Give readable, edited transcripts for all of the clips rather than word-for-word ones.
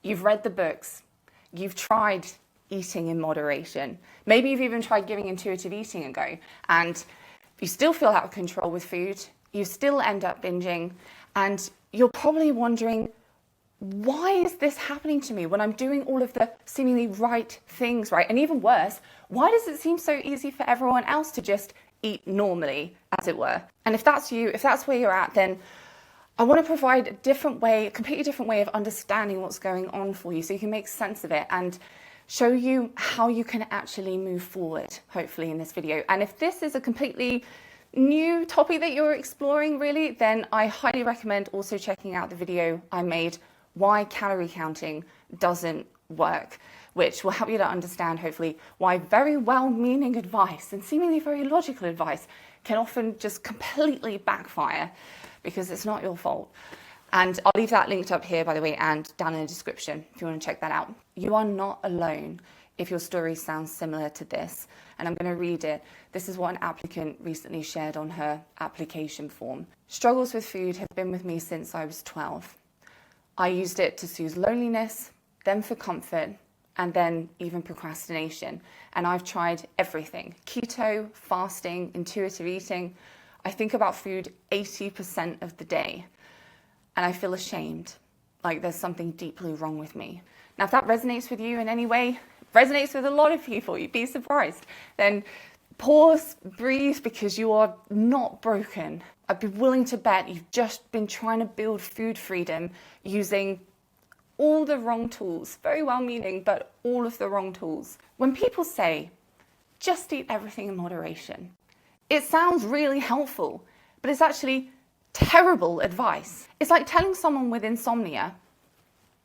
You've read the books. You've tried eating in moderation. Maybe you've even tried giving intuitive eating a go, and you still feel out of control with food. You still end up binging, and you're probably wondering, why is this happening to me when I'm doing all of the seemingly right things, right? And even worse, why does it seem so easy for everyone else to just eat normally, as it were? And if that's you, if that's where you're at, then I want to provide a different way, a completely different way of understanding what's going on for you so you can make sense of it and show you how you can actually move forward, hopefully, in this video. And if this is a completely new topic that you're exploring, really, then I highly recommend also checking out the video I made, Why Calorie Counting Doesn't Work, which will help you to understand, hopefully, why very well-meaning advice and seemingly very logical advice can often just completely backfire because it's not your fault. And I'll leave that linked up here, by the way, and down in the description if you want to check that out. You are not alone if your story sounds similar to this. And I'm going to read it. This is what an applicant recently shared on her application form. Struggles with food have been with me since I was 12. I used it to soothe loneliness, then for comfort, and then even procrastination. And I've tried everything: keto, fasting, intuitive eating. I think about food 80% of the day, and I feel ashamed, like there's something deeply wrong with me. Now, if that resonates with you in any way, resonates with a lot of people, you'd be surprised, then pause, breathe, because you are not broken. I'd be willing to bet you've just been trying to build food freedom using all the wrong tools, very well-meaning, but all of the wrong tools. When people say, just eat everything in moderation, it sounds really helpful, but it's actually terrible advice. It's like telling someone with insomnia,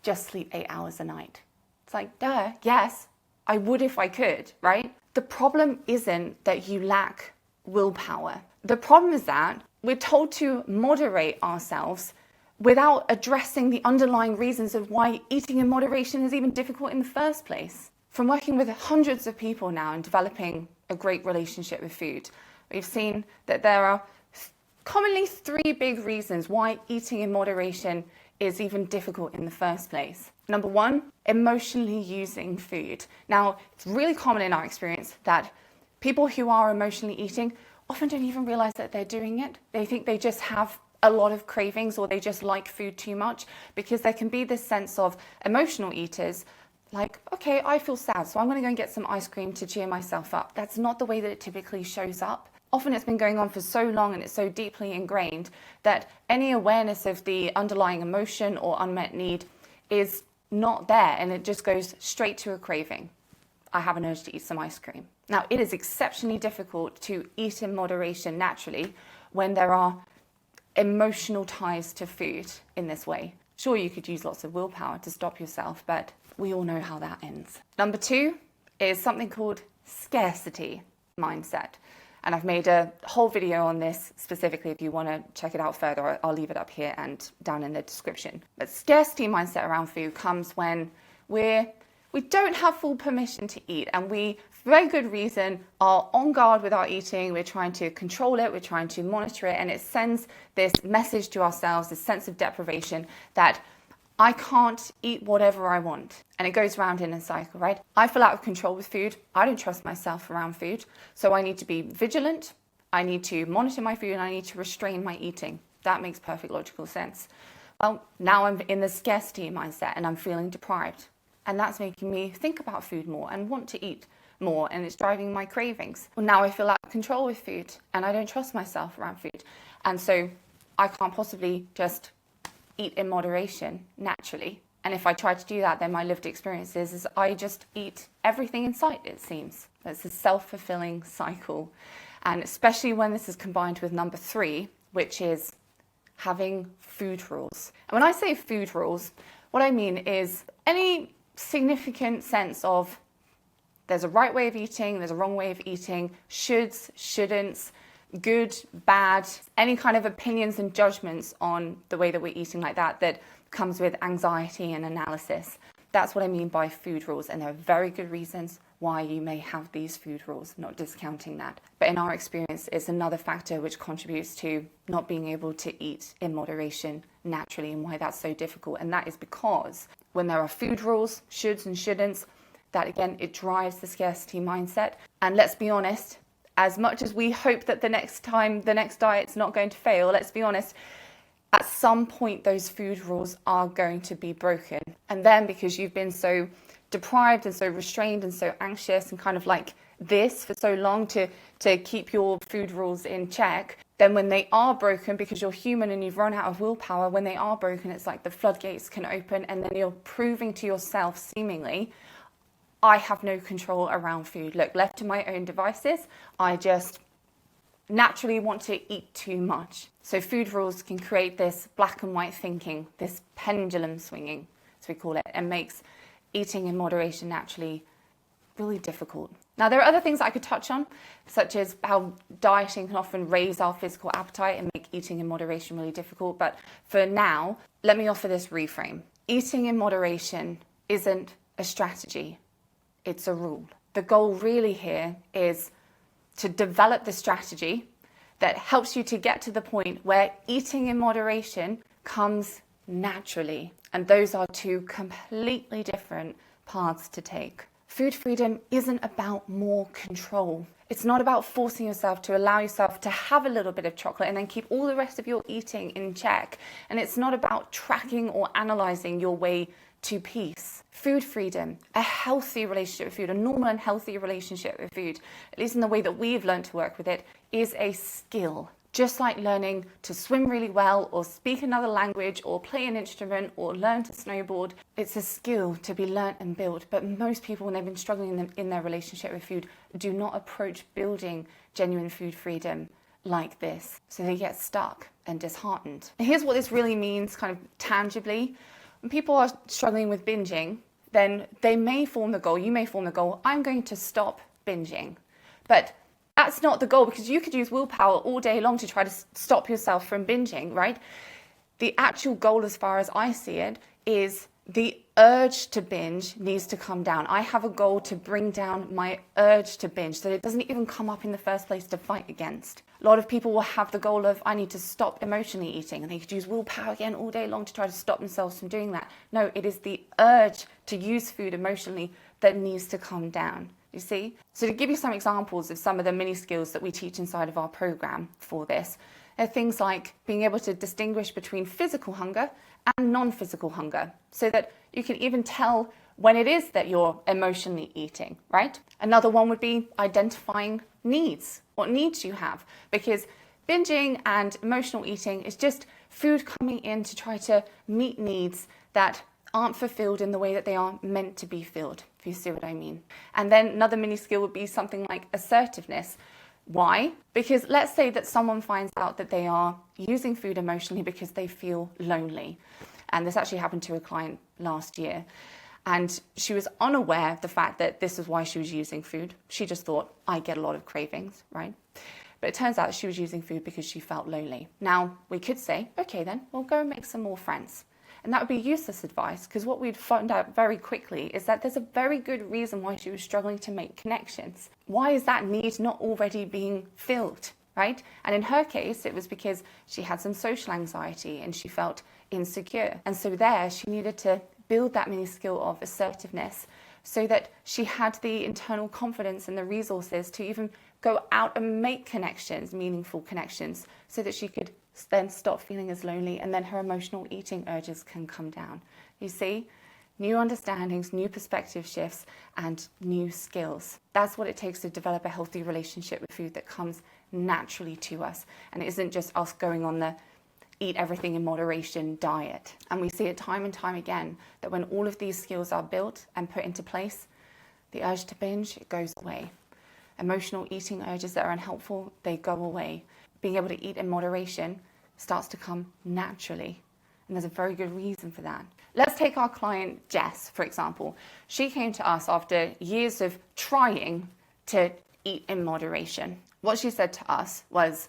just sleep 8 hours a night. It's like, duh, yes, I would if I could, right? The problem isn't that you lack willpower. The problem is that we're told to moderate ourselves without addressing the underlying reasons of why eating in moderation is even difficult in the first place. From working with hundreds of people now and developing a great relationship with food, we've seen that there are commonly 3 big reasons why eating in moderation is even difficult in the first place. Number 1, emotionally using food. Now, it's really common in our experience that people who are emotionally eating often don't even realize that they're doing it. They think they just have a lot of cravings or they just like food too much, because there can be this sense of emotional eaters like, okay, I feel sad, so I'm going to go and get some ice cream to cheer myself up. That's not the way that it typically shows up. Often it's been going on for so long and it's so deeply ingrained that any awareness of the underlying emotion or unmet need is not there, and it just goes straight to a craving. I have an urge to eat some ice cream. Now, it is exceptionally difficult to eat in moderation naturally when there are emotional ties to food in this way. Sure, you could use lots of willpower to stop yourself, but we all know how that ends. Number 2 is something called scarcity mindset. And I've made a whole video on this specifically. If you want to check it out further, I'll leave it up here and down in the description. But scarcity mindset around food comes when we don't have full permission to eat, and we, for very good reason, are on guard with our eating. We're trying to control it, we're trying to monitor it, and it sends this message to ourselves, this sense of deprivation that I can't eat whatever I want. And it goes round in a cycle, right? I feel out of control with food. I don't trust myself around food. So I need to be vigilant. I need to monitor my food, and I need to restrain my eating. That makes perfect logical sense. Well, now I'm in the scarcity mindset and I'm feeling deprived. And that's making me think about food more and want to eat more, and it's driving my cravings. Well, now I feel out of control with food and I don't trust myself around food. And so I can't possibly just eat in moderation naturally. And if I try to do that, then my lived experience is I just eat everything in sight, it seems. It's a self-fulfilling cycle. And especially when this is combined with number 3, which is having food rules. And when I say food rules, what I mean is any significant sense of there's a right way of eating, there's a wrong way of eating, shoulds, shouldn'ts, good, bad, any kind of opinions and judgments on the way that we're eating like that comes with anxiety and analysis. That's what I mean by food rules, and there are very good reasons why you may have these food rules, not discounting that. But in our experience, it's another factor which contributes to not being able to eat in moderation naturally, and why that's so difficult. And that is because when there are food rules, shoulds and shouldn'ts, that again, it drives the scarcity mindset. And let's be honest, as much as we hope that the next diet's not going to fail, let's be honest, at some point those food rules are going to be broken. And then because you've been so deprived and so restrained and so anxious and kind of like this for so long to keep your food rules in check, then when they are broken, because you're human and you've run out of willpower, when they are broken, it's like the floodgates can open, and then you're proving to yourself seemingly, I have no control around food. Look, left to my own devices, I just naturally want to eat too much. So food rules can create this black and white thinking, this pendulum swinging, as we call it, and makes eating in moderation naturally really difficult. Now, there are other things that I could touch on, such as how dieting can often raise our physical appetite and make eating in moderation really difficult. But for now, let me offer this reframe. Eating in moderation isn't a strategy, it's a rule. The goal really here is to develop the strategy that helps you to get to the point where eating in moderation comes naturally. And those are two completely different paths to take. Food freedom isn't about more control. It's not about forcing yourself to allow yourself to have a little bit of chocolate and then keep all the rest of your eating in check. And it's not about tracking or analyzing your way to peace. Food freedom, a healthy relationship with food, a normal and healthy relationship with food, at least in the way that we've learned to work with it, is a skill. Just like learning to swim really well or speak another language or play an instrument or learn to snowboard, it's a skill to be learnt and built. But most people, when they've been struggling in their relationship with food, do not approach building genuine food freedom like this. So they get stuck and disheartened. And here's what this really means kind of tangibly. When people are struggling with binging, then they may form the goal, you may form the goal, I'm going to stop binging. But that's not the goal, because you could use willpower all day long to try to stop yourself from binging, right? The actual goal, as far as I see it, is the urge to binge needs to come down. I have a goal to bring down my urge to binge so that it doesn't even come up in the first place to fight against. A lot of people will have the goal of, I need to stop emotionally eating, and they could use willpower again all day long to try to stop themselves from doing that. No, it is the urge to use food emotionally that needs to come down. You see? So to give you some examples of some of the mini skills that we teach inside of our program for this, are things like being able to distinguish between physical hunger and non-physical hunger, so that you can even tell when it is that you're emotionally eating, right? Another one would be identifying needs, what needs you have, because binging and emotional eating is just food coming in to try to meet needs that aren't fulfilled in the way that they are meant to be filled, if you see what I mean. And then another mini skill would be something like assertiveness. Why? Because let's say that someone finds out that they are using food emotionally because they feel lonely. And this actually happened to a client last year. And she was unaware of the fact that this is why she was using food. She just thought, I get a lot of cravings, right? But it turns out she was using food because she felt lonely. Now, we could say, okay then, we'll go and make some more friends. And that would be useless advice, because what we'd find out very quickly is that there's a very good reason why she was struggling to make connections. Why is that need not already being filled, right? And in her case, it was because she had some social anxiety and she felt insecure. And so there, she needed to build that mini skill of assertiveness so that she had the internal confidence and the resources to even go out and make connections, meaningful connections, so that she could then stop feeling as lonely, and then her emotional eating urges can come down. You see, new understandings, new perspective shifts, and new skills. That's what it takes to develop a healthy relationship with food that comes naturally to us, and it isn't just us going on the eat everything in moderation diet. And we see it time and time again that when all of these skills are built and put into place, the urge to binge, it goes away. Emotional eating urges that are unhelpful, they go away. Being able to eat in moderation starts to come naturally. And there's a very good reason for that. Let's take our client Jess, for example. She came to us after years of trying to eat in moderation. What she said to us was,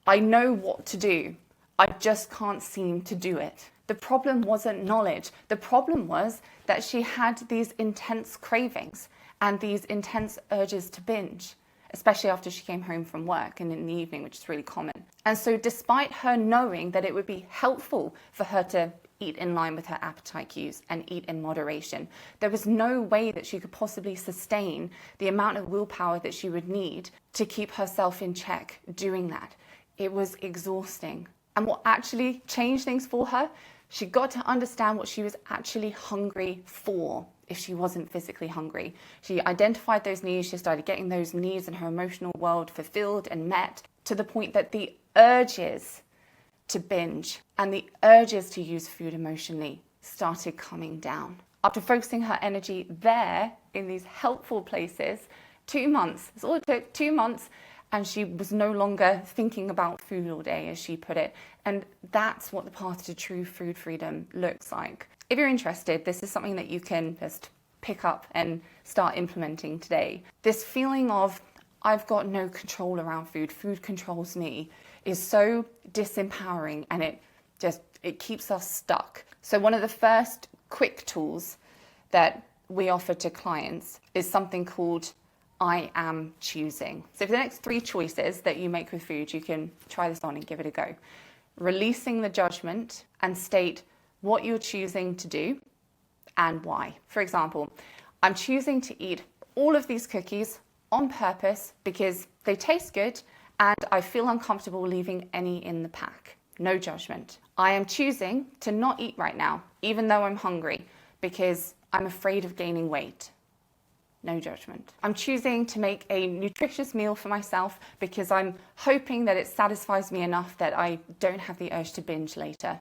I know what to do, I just can't seem to do it. The problem wasn't knowledge. The problem was that she had these intense cravings and these intense urges to binge, especially after she came home from work and in the evening, which is really common. And so despite her knowing that it would be helpful for her to eat in line with her appetite cues and eat in moderation. There was no way that she could possibly sustain the amount of willpower that she would need to keep herself in check doing that. It was exhausting. And what actually changed things for her, she got to understand what she was actually hungry for if she wasn't physically hungry. She identified those needs, she started getting those needs in her emotional world fulfilled and met, to the point that the urges to binge and the urges to use food emotionally started coming down. After focusing her energy there in these helpful places, 2 months, it's all it took, 2 months, and she was no longer thinking about food all day, as she put it. And that's what the path to true food freedom looks like. If you're interested, this is something that you can just pick up and start implementing today. This feeling of, I've got no control around food, food controls me, is so disempowering, and it keeps us stuck. So one of the first quick tools that we offer to clients is something called I am choosing. So for the next 3 choices that you make with food, you can try this on and give it a go. Releasing the judgment and state what you're choosing to do and why. For example, I'm choosing to eat all of these cookies on purpose because they taste good and I feel uncomfortable leaving any in the pack. No judgment. I am choosing to not eat right now, even though I'm hungry, because I'm afraid of gaining weight. No judgment. I'm choosing to make a nutritious meal for myself because I'm hoping that it satisfies me enough that I don't have the urge to binge later.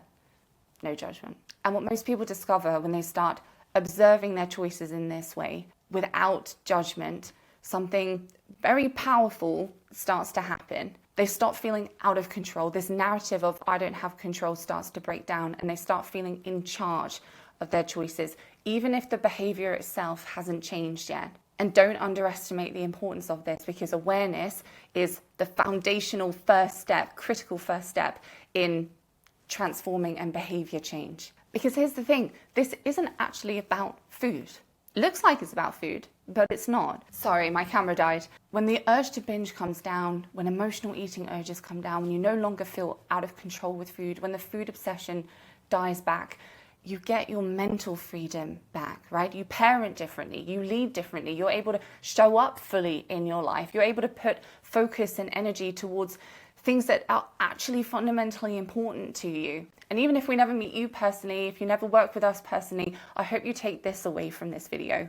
No judgment. And what most people discover when they start observing their choices in this way, without judgment, something very powerful starts to happen. They start feeling out of control. This narrative of I don't have control starts to break down, and they start feeling in charge of their choices, even if the behavior itself hasn't changed yet. And don't underestimate the importance of this, because awareness is the foundational first step, critical first step in transforming and behavior change. Because here's the thing, this isn't actually about food. It looks like it's about food, but it's not. Sorry, my camera died. When the urge to binge comes down, when emotional eating urges come down, when you no longer feel out of control with food, when the food obsession dies back, you get your mental freedom back, right? You parent differently, you lead differently, you're able to show up fully in your life, you're able to put focus and energy towards things that are actually fundamentally important to you. And even if we never meet you personally, if you never work with us personally, I hope you take this away from this video.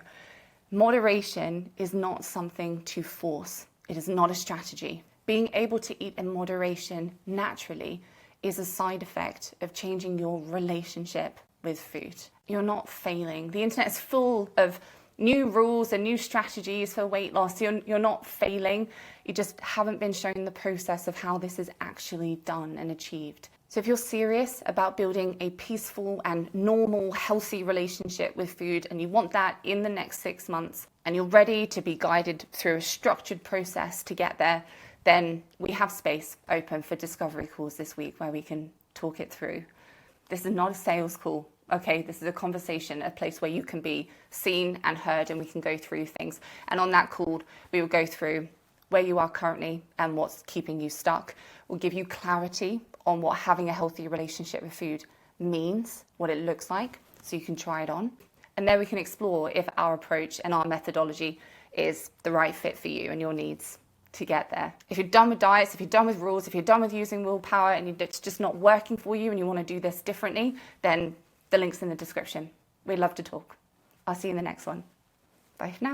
Moderation is not something to force. It is not a strategy. Being able to eat in moderation naturally is a side effect of changing your relationship with food. You're not failing. The internet is full of new rules and new strategies for weight loss. You're not failing. You just haven't been shown the process of how this is actually done and achieved. So if you're serious about building a peaceful and normal, healthy relationship with food, and you want that in the next 6 months, and you're ready to be guided through a structured process to get there, then we have space open for discovery calls this week where we can talk it through. This is not a sales call. Okay, this is a conversation, a place where you can be seen and heard, and we can go through things. And on that call, we will go through where you are currently and what's keeping you stuck. We'll give you clarity on what having a healthy relationship with food means, what it looks like, so you can try it on. And then we can explore if our approach and our methodology is the right fit for you and your needs to get there. If you're done with diets, if you're done with rules, if you're done with using willpower and it's just not working for you and you want to do this differently, then the link's in the description. We'd love to talk. I'll see you in the next one. Bye for now.